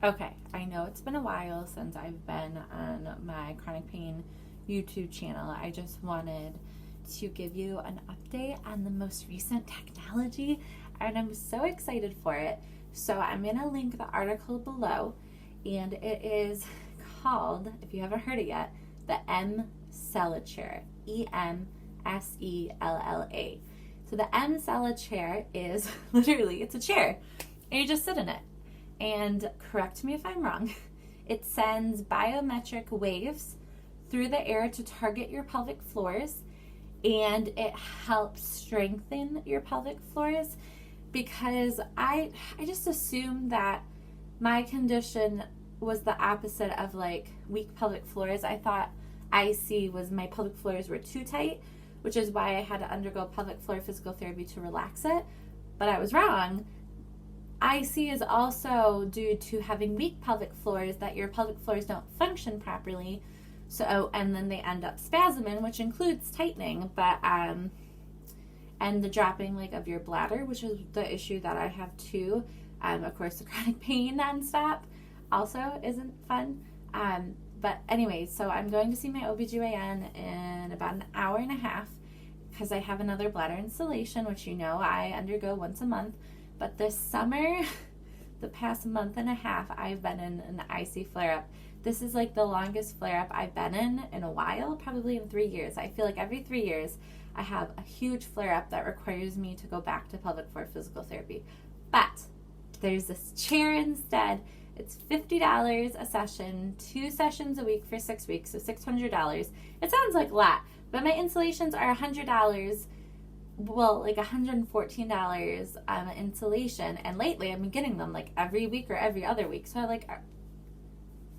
Okay, I know it's been a while since I've been on my chronic pain YouTube channel. I just wanted to give you an update on the most recent technology, and I'm so excited for it. So I'm going to link the article below, and it is called, if you haven't heard it yet, the Emsella chair. Emsella. So the Emsella chair is literally, it's a chair, and you just sit in it. And correct me if I'm wrong, it sends biometric waves through the air to target your pelvic floors, and it helps strengthen your pelvic floors, because I just assumed that my condition was the opposite of like weak pelvic floors. I thought IC was my pelvic floors were too tight, which is why I had to undergo pelvic floor physical therapy to relax it. But I was wrong. IC is also due to having weak pelvic floors, that your pelvic floors don't function properly. So, and then they end up spasming, which includes tightening, but and the dropping like of your bladder, which is the issue that I have too. Of course, the chronic pain nonstop also isn't fun. But anyway, so I'm going to see my OBGYN in about an hour and a half because I have another bladder installation, which you know I undergo once a month. But this summer, the past month and a half, I've been in an IC flare-up. This is like the longest flare-up I've been in a while, probably in 3 years. I feel like every 3 years I have a huge flare-up that requires me to go back to pelvic floor physical therapy. But there's this chair instead. It's $50 a session, 2 sessions a week for 6 weeks, so $600. It sounds like a lot, but my installations are $100. Well, like $114 installation, and lately I've been getting them like every week or every other week. So I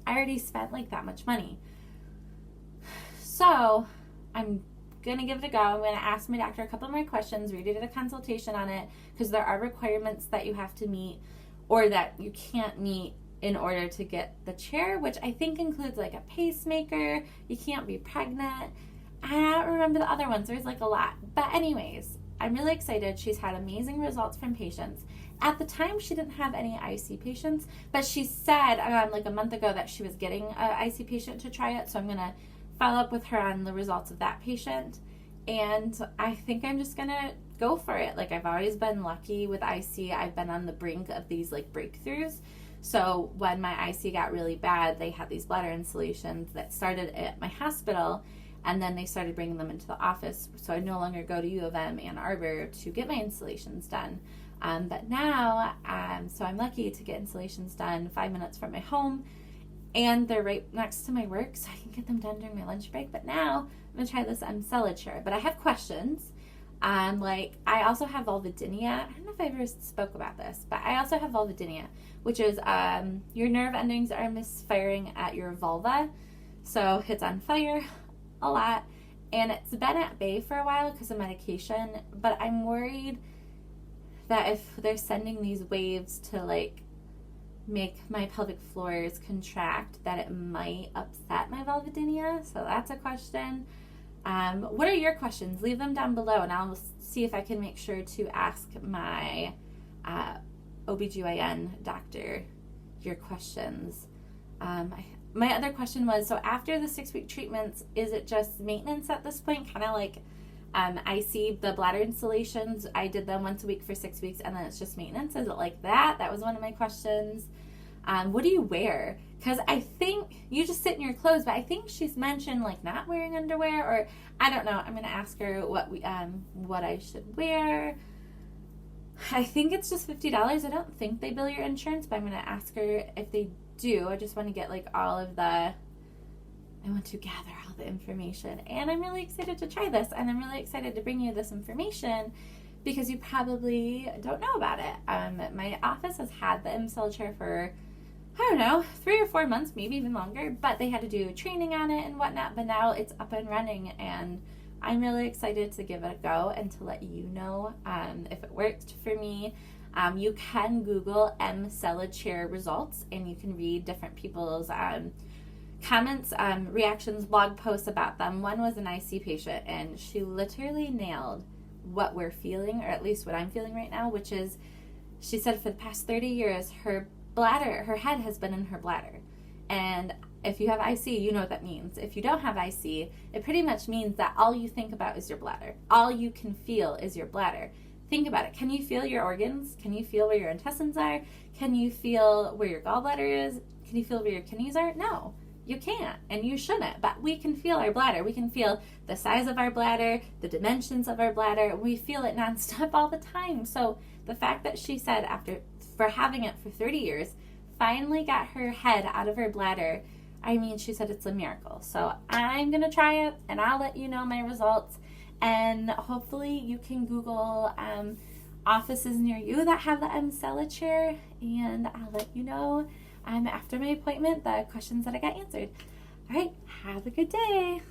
already spent like that much money. So I'm gonna give it a go. I'm gonna ask my doctor a couple more questions. We did a consultation on it because there are requirements that you have to meet or that you can't meet in order to get the chair, which I think includes like a pacemaker. You can't be pregnant. I don't remember the other ones. There's like a lot. But anyways, I'm really excited. She's had amazing results from patients. At the time, she didn't have any IC patients, but she said like a month ago that she was getting an IC patient to try it. So I'm going to follow up with her on the results of that patient. And I think I'm just going to go for it. Like, I've always been lucky with IC. I've been on the brink of these like breakthroughs. So when my IC got really bad, they had these bladder installations that started at my hospital. And then they started bringing them into the office. So I no longer go to U of M Ann Arbor to get my installations done. But now, so I'm lucky to get installations done 5 minutes from my home. And they're right next to my work, so I can get them done during my lunch break. But now I'm going to try this Emsella chair. But I have questions. I also have vulvodynia. I don't know if I ever spoke about this, but I also have vulvodynia, which is your nerve endings are misfiring at your vulva. So it's on fire a lot, and it's been at bay for a while because of medication, but I'm worried that if they're sending these waves to like make my pelvic floors contract, that it might upset my vulvodynia. So that's a question. What are your questions? Leave them down below, and I'll see if I can make sure to ask my OBGYN doctor your questions. My other question was, so after the 6-week treatments, is it just maintenance at this point? Kind of like I see the bladder installations. I did them once a week for 6 weeks, and then it's just maintenance. Is it like that? That was one of my questions. What do you wear? Because I think you just sit in your clothes, but I think she's mentioned like not wearing underwear, or I don't know. I'm going to ask her what I should wear. I think it's just $50. I don't think they bill your insurance, but I'm going to ask her if they do. I just want to get like I want to gather all the information, and I'm really excited to try this, and I'm really excited to bring you this information because you probably don't know about it. My office has had the Emsella chair for, I don't know, 3 or 4 months, maybe even longer, but they had to do training on it and whatnot, but now it's up and running, and I'm really excited to give it a go and to let you know if it worked for me. You can Google Emsella chair results, and you can read different people's comments, reactions, blog posts about them. One was an IC patient, and she literally nailed what we're feeling, or at least what I'm feeling right now, which is, she said for the past 30 years, her bladder, her head has been in her bladder. And if you have IC, you know what that means. If you don't have IC, it pretty much means that all you think about is your bladder. All you can feel is your bladder. Think about it. Can you feel your organs? Can you feel where your intestines are? Can you feel where your gallbladder is? Can you feel where your kidneys are? No, you can't, and you shouldn't. But we can feel our bladder. We can feel the size of our bladder, the dimensions of our bladder. We feel it nonstop all the time. So the fact that she said for having it for 30 years, finally got her head out of her bladder, I mean, she said it's a miracle. So I'm going to try it, and I'll let you know my results. And hopefully you can Google offices near you that have the Emsella chair, and I'll let you know after my appointment the questions that I got answered. All right, have a good day.